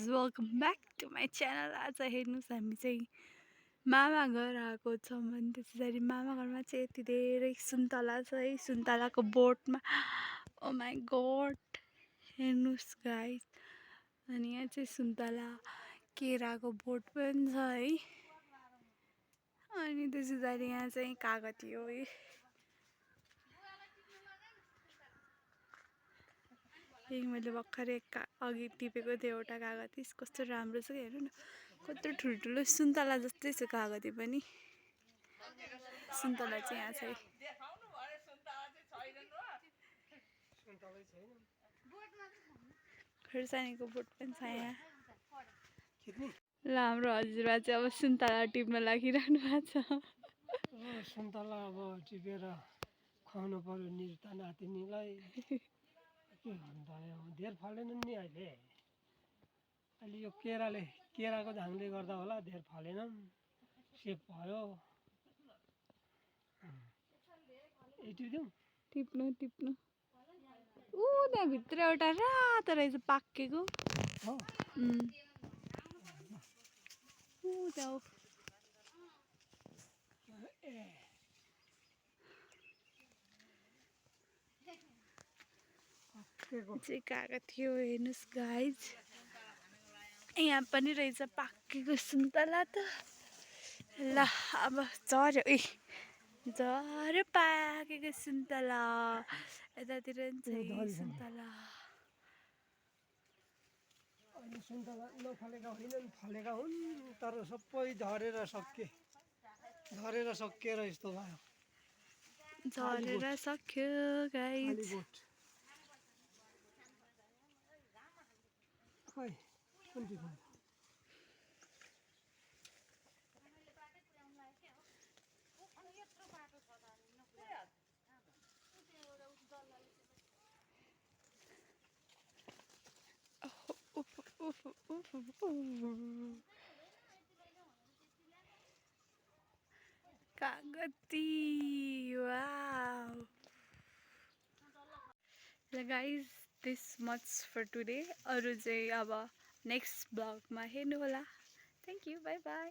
Welcome back to my channel. आज हेर्नुहोस् हामी चाहिँ मामा घर आएको छौँ अनि त्यसरी मामा घरमा चाहिँ यति धेरै सुन्तला छ है। सुन्तलाको बोटमा ओ माई गड हेर्नुहोस् गाइस। अनि यहाँ चाहिँ सुन्तला केराको बोट पनि छ है। अनि त्यसरी यहाँ चाहिँ कागती हो है। मैले भर्खरै अघि टिपेको थिएँ एउटा कागती, कस्तो राम्रो छ हेर्नु न, कत्रो ठुल्ठुलो सुन्तला जस्तै छ कागती पनि। सुन्तला चाहिँ यहाँ छ। खुर्सानीको बोट पनि छ यहाँ। ल हाम्रो हजुरबा चाहिँ अब सुन्तला टिप्न लागिरहनु भएको छ। सुन्तला अब टिपेर खुवाउनु पर्यो निता नातिनीलाई। के भन्नु त धेर फलेनन् नि अहिले यो केराको झाङले गर्दा होला धेर फलेनन्, सेप भयो। टिप्नु त्यहाँभित्र एउटा रातो रहेछ पाकेको। चाहिँ कागज थियो हेर्नुहोस् गाइज। यहाँ पनि रहेछ पाकेको सुन्तला त। ल अब झऱ्यो झऱ्यो पाकेको सुन्तला। यतातिर पनि छ सुन्तला। अहिले सुन्तला नफलेका होइनन्, फलेका हुन् तर सबै झरेर सकिएर यस्तो भयो। झरेर सक्यो गाइज। खै कुन टिप्नु? कागती wow. Guys this much for today. अरू चाहिँ अब नेक्स्ट ब्लगमा हेर्नु होला। Thank you, bye by.